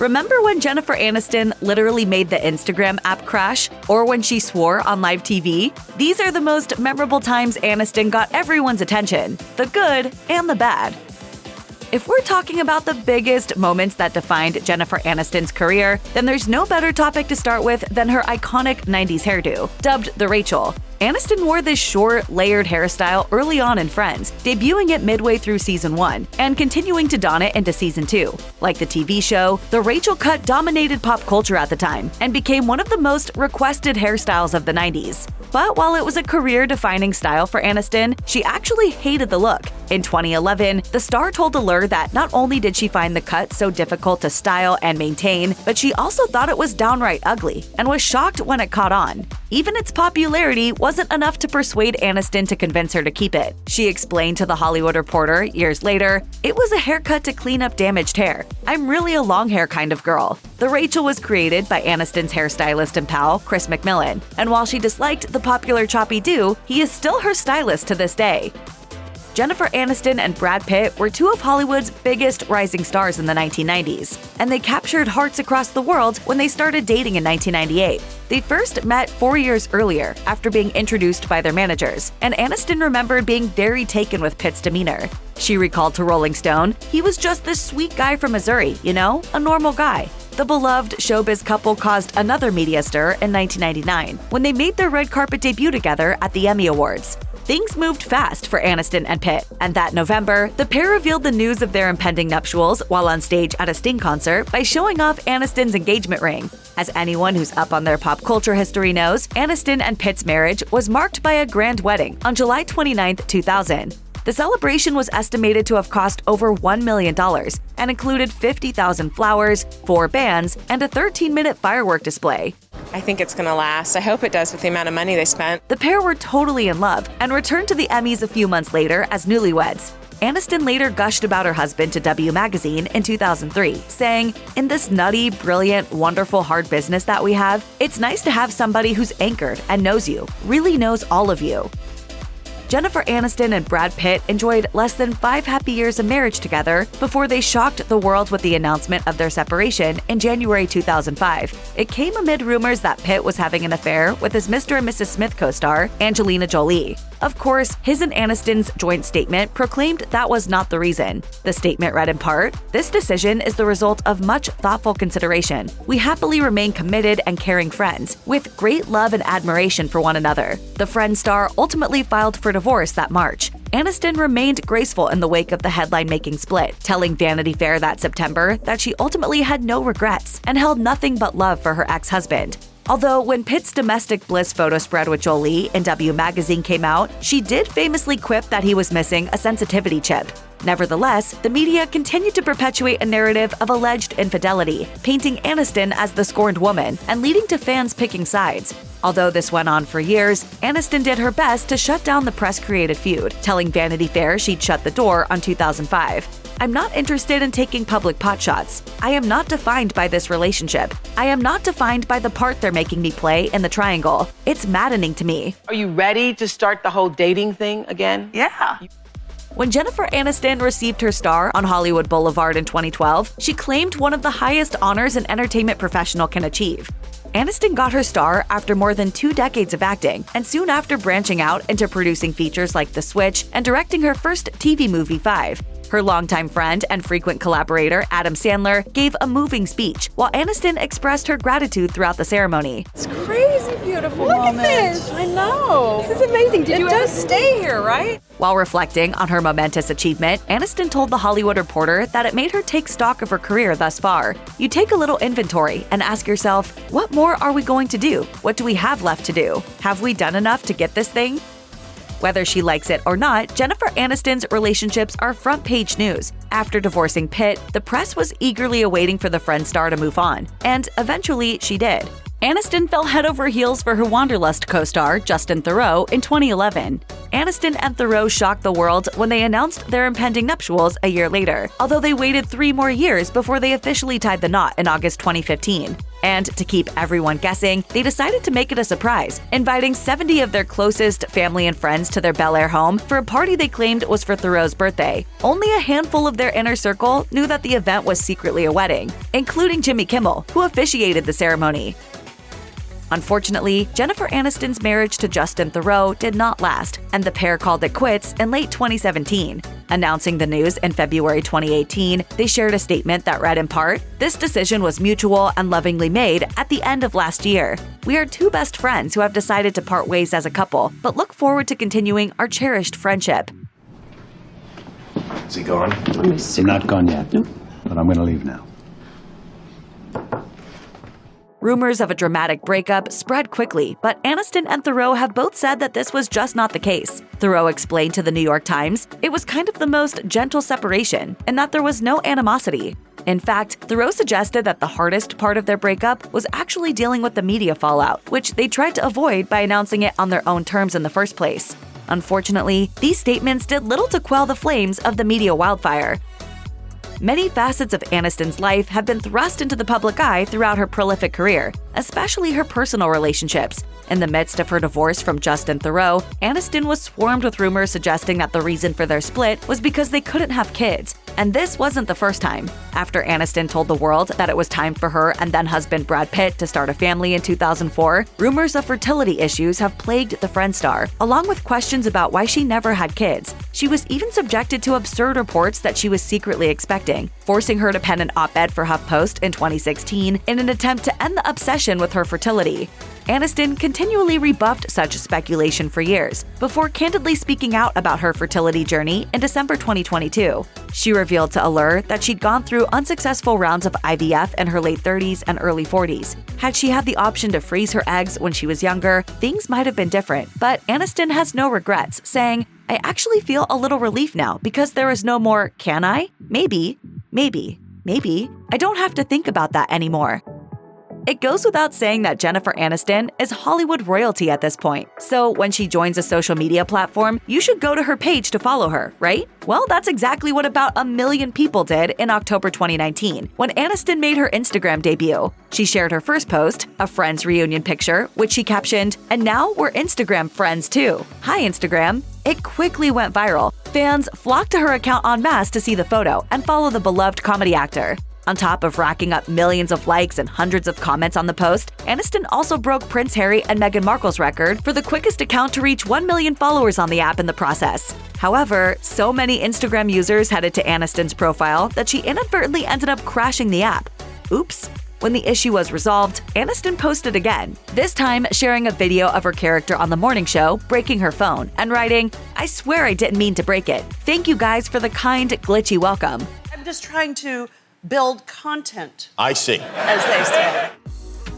Remember when Jennifer Aniston literally made the Instagram app crash? Or when she swore on live TV? These are the most memorable times Aniston got everyone's attention, the good and the bad. If we're talking about the biggest moments that defined Jennifer Aniston's career, then there's no better topic to start with than her iconic 90s hairdo, dubbed the Rachel. Aniston wore this short, layered hairstyle early on in Friends, debuting it midway through Season 1 and continuing to don it into Season 2. Like the TV show, the Rachel cut dominated pop culture at the time and became one of the most requested hairstyles of the 90s. But while it was a career-defining style for Aniston, she actually hated the look. In 2011, the star told Allure that not only did she find the cut so difficult to style and maintain, but she also thought it was downright ugly and was shocked when it caught on. Even its popularity wasn't enough to persuade Aniston to convince her to keep it. She explained to The Hollywood Reporter years later, "It was a haircut to clean up damaged hair. I'm really a long hair kind of girl." The Rachel was created by Aniston's hairstylist and pal, Chris McMillan, and while she disliked the popular choppy do, he is still her stylist to this day. Jennifer Aniston and Brad Pitt were two of Hollywood's biggest rising stars in the 1990s, and they captured hearts across the world when they started dating in 1998. They first met 4 years earlier after being introduced by their managers, and Aniston remembered being very taken with Pitt's demeanor. She recalled to Rolling Stone, "He was just this sweet guy from Missouri, you know, a normal guy." The beloved showbiz couple caused another media stir in 1999 when they made their red carpet debut together at the Emmy Awards. Things moved fast for Aniston and Pitt, and that November, the pair revealed the news of their impending nuptials while on stage at a Sting concert by showing off Aniston's engagement ring. As anyone who's up on their pop culture history knows, Aniston and Pitt's marriage was marked by a grand wedding on July 29, 2000. The celebration was estimated to have cost over $1 million and included 50,000 flowers, 4 bands, and a 13-minute firework display. I think it's gonna last. I hope it does with the amount of money they spent. The pair were totally in love and returned to the Emmys a few months later as newlyweds. Aniston later gushed about her husband to W Magazine in 2003, saying, "In this nutty, brilliant, wonderful, hard business that we have, it's nice to have somebody who's anchored and knows you, really knows all of you." Jennifer Aniston and Brad Pitt enjoyed less than 5 happy years of marriage together before they shocked the world with the announcement of their separation in January 2005. It came amid rumors that Pitt was having an affair with his Mr. and Mrs. Smith co-star, Angelina Jolie. Of course, his and Aniston's joint statement proclaimed that was not the reason. The statement read in part, "This decision is the result of much thoughtful consideration. We happily remain committed and caring friends, with great love and admiration for one another." The Friends star ultimately filed for divorce that March. Aniston remained graceful in the wake of the headline-making split, telling Vanity Fair that September that she ultimately had no regrets and held nothing but love for her ex-husband. Although when Pitt's domestic bliss photo spread with Jolie in W Magazine came out, she did famously quip that he was missing a sensitivity chip. Nevertheless, the media continued to perpetuate a narrative of alleged infidelity, painting Aniston as the scorned woman and leading to fans picking sides. Although this went on for years, Aniston did her best to shut down the press-created feud, telling Vanity Fair she'd shut the door on 2005. "I'm not interested in taking public potshots. I am not defined by this relationship. I am not defined by the part they're making me play in the triangle. It's maddening to me." Are you ready to start the whole dating thing again? Yeah. When Jennifer Aniston received her star on Hollywood Boulevard in 2012, she claimed one of the highest honors an entertainment professional can achieve. Aniston got her star after more than 2 decades of acting, and soon after branching out into producing features like The Switch and directing her first TV movie 5. Her longtime friend and frequent collaborator, Adam Sandler, gave a moving speech, while Aniston expressed her gratitude throughout the ceremony. It's crazy beautiful Look moment. at this. I know. This is amazing. It does stay here, right? While reflecting on her momentous achievement, Aniston told The Hollywood Reporter that it made her take stock of her career thus far. You take a little inventory and ask yourself, what more are we going to do? What do we have left to do? Have we done enough to get this thing? Whether she likes it or not, Jennifer Aniston's relationships are front-page news. After divorcing Pitt, the press was eagerly awaiting for the Friends star to move on, and eventually she did. Aniston fell head over heels for her Wanderlust co-star, Justin Theroux, in 2011. Aniston and Theroux shocked the world when they announced their impending nuptials a year later, although they waited 3 more years before they officially tied the knot in August 2015. And to keep everyone guessing, they decided to make it a surprise, inviting 70 of their closest family and friends to their Bel Air home for a party they claimed was for Theroux's birthday. Only a handful of their inner circle knew that the event was secretly a wedding, including Jimmy Kimmel, who officiated the ceremony. Unfortunately, Jennifer Aniston's marriage to Justin Theroux did not last, and the pair called it quits in late 2017. Announcing the news in February 2018, they shared a statement that read in part, "This decision was mutual and lovingly made at the end of last year. We are two best friends who have decided to part ways as a couple, but look forward to continuing our cherished friendship." Is he gone? Let me see. Not gone yet. Nope. But I'm going to leave now. Rumors of a dramatic breakup spread quickly, but Aniston and Theroux have both said that this was just not the case. Theroux explained to the New York Times, "It was kind of the most gentle separation, and that there was no animosity." In fact, Theroux suggested that the hardest part of their breakup was actually dealing with the media fallout, which they tried to avoid by announcing it on their own terms in the first place. Unfortunately, these statements did little to quell the flames of the media wildfire. Many facets of Aniston's life have been thrust into the public eye throughout her prolific career, especially her personal relationships. In the midst of her divorce from Justin Theroux, Aniston was swarmed with rumors suggesting that the reason for their split was because they couldn't have kids. And this wasn't the first time. After Aniston told the world that it was time for her and then-husband Brad Pitt to start a family in 2004, rumors of fertility issues have plagued the Friends star, along with questions about why she never had kids. She was even subjected to absurd reports that she was secretly expecting, forcing her to pen an op-ed for HuffPost in 2016 in an attempt to end the obsession with her fertility. Aniston continually rebuffed such speculation for years, before candidly speaking out about her fertility journey in December 2022. She revealed to Allure that she'd gone through unsuccessful rounds of IVF in her late 30s and early 40s. Had she had the option to freeze her eggs when she was younger, things might have been different, but Aniston has no regrets, saying, "I actually feel a little relief now because there is no more, can I? Maybe. I don't have to think about that anymore." It goes without saying that Jennifer Aniston is Hollywood royalty at this point, so when she joins a social media platform, you should go to her page to follow her, right? Well, that's exactly what about 1 million people did in October 2019, when Aniston made her Instagram debut. She shared her first post, a Friends reunion picture, which she captioned, "And now we're Instagram friends too. Hi, Instagram." It quickly went viral. Fans flocked to her account en masse to see the photo and follow the beloved comedy actor. On top of racking up millions of likes and hundreds of comments on the post, Aniston also broke Prince Harry and Meghan Markle's record for the quickest account to reach 1 million followers on the app in the process. However, so many Instagram users headed to Aniston's profile that she inadvertently ended up crashing the app. Oops. When the issue was resolved, Aniston posted again, this time sharing a video of her character on the morning show breaking her phone and writing, "I swear I didn't mean to break it. Thank you guys for the kind, glitchy welcome." I'm just trying to build content, I see. as they say.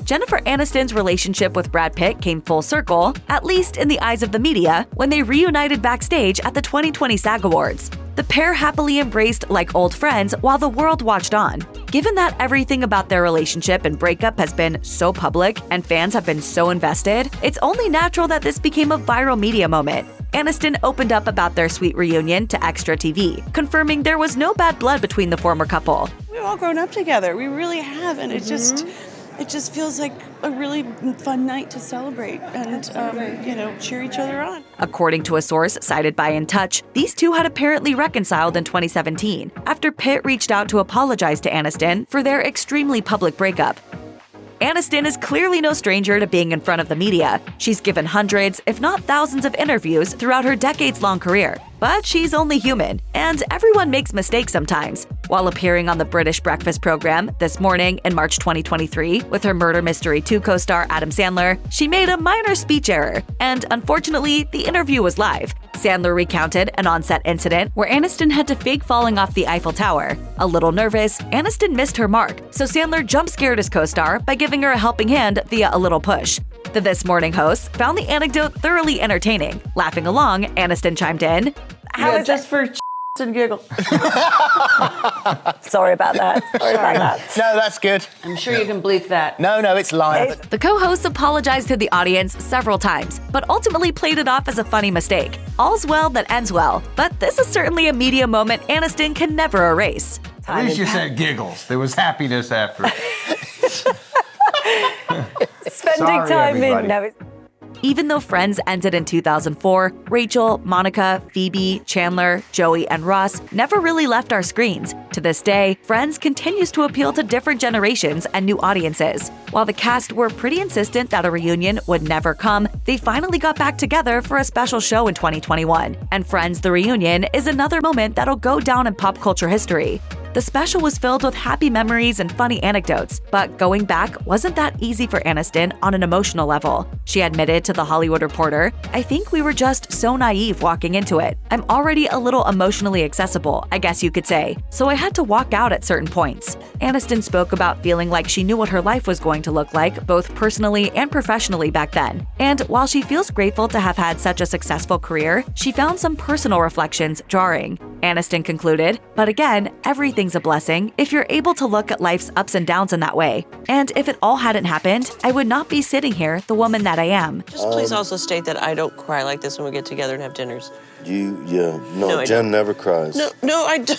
Jennifer Aniston's relationship with Brad Pitt came full circle, at least in the eyes of the media, when they reunited backstage at the 2020 SAG Awards. The pair happily embraced like old friends while the world watched on. Given that everything about their relationship and breakup has been so public and fans have been so invested, it's only natural that this became a viral media moment. Aniston opened up about their sweet reunion to Extra TV, confirming there was no bad blood between the former couple. We've all grown up together. We really have, and it just feels like a really fun night to celebrate and cheer each other on. According to a source cited by In Touch, these two had apparently reconciled in 2017 after Pitt reached out to apologize to Aniston for their extremely public breakup. Aniston is clearly no stranger to being in front of the media. She's given hundreds, if not thousands of interviews throughout her decades-long career. But she's only human, and everyone makes mistakes sometimes. While appearing on the British breakfast program This Morning in March 2023 with her Murder Mystery 2 co-star Adam Sandler, she made a minor speech error, and unfortunately, the interview was live. Sandler recounted an on-set incident where Aniston had to fake falling off the Eiffel Tower. A little nervous, Aniston missed her mark, so Sandler jump-scared his co-star by giving her a helping hand via a little push. The This Morning host found the anecdote thoroughly entertaining. Laughing along, Aniston chimed in, How is just for and giggles. Sorry about that. Sorry about that. No, that's good. I'm sure you can bleep that. No, it's live. The co-host apologized to the audience several times, but ultimately played it off as a funny mistake. All's well that ends well, but this is certainly a media moment Aniston can never erase. At least you said giggles. There was happiness after it. spending time in. No, it's Even though Friends ended in 2004, Rachel, Monica, Phoebe, Chandler, Joey, and Ross never really left our screens. To this day, Friends continues to appeal to different generations and new audiences. While the cast were pretty insistent that a reunion would never come, they finally got back together for a special show in 2021. And Friends The Reunion is another moment that'll go down in pop culture history. The special was filled with happy memories and funny anecdotes, but going back wasn't that easy for Aniston on an emotional level. She admitted to The Hollywood Reporter, "I think we were just so naive walking into it. I'm already a little emotionally accessible, I guess you could say, so I had to walk out at certain points." Aniston spoke about feeling like she knew what her life was going to look like, both personally and professionally back then. And while she feels grateful to have had such a successful career, she found some personal reflections jarring. Aniston concluded, "But again, everything's a blessing if you're able to look at life's ups and downs in that way. And if it all hadn't happened, I would not be sitting here the woman that I am." Just please also state that I don't cry like this when we get together and have dinners. No, I Jen don't. never cries. No, I don't.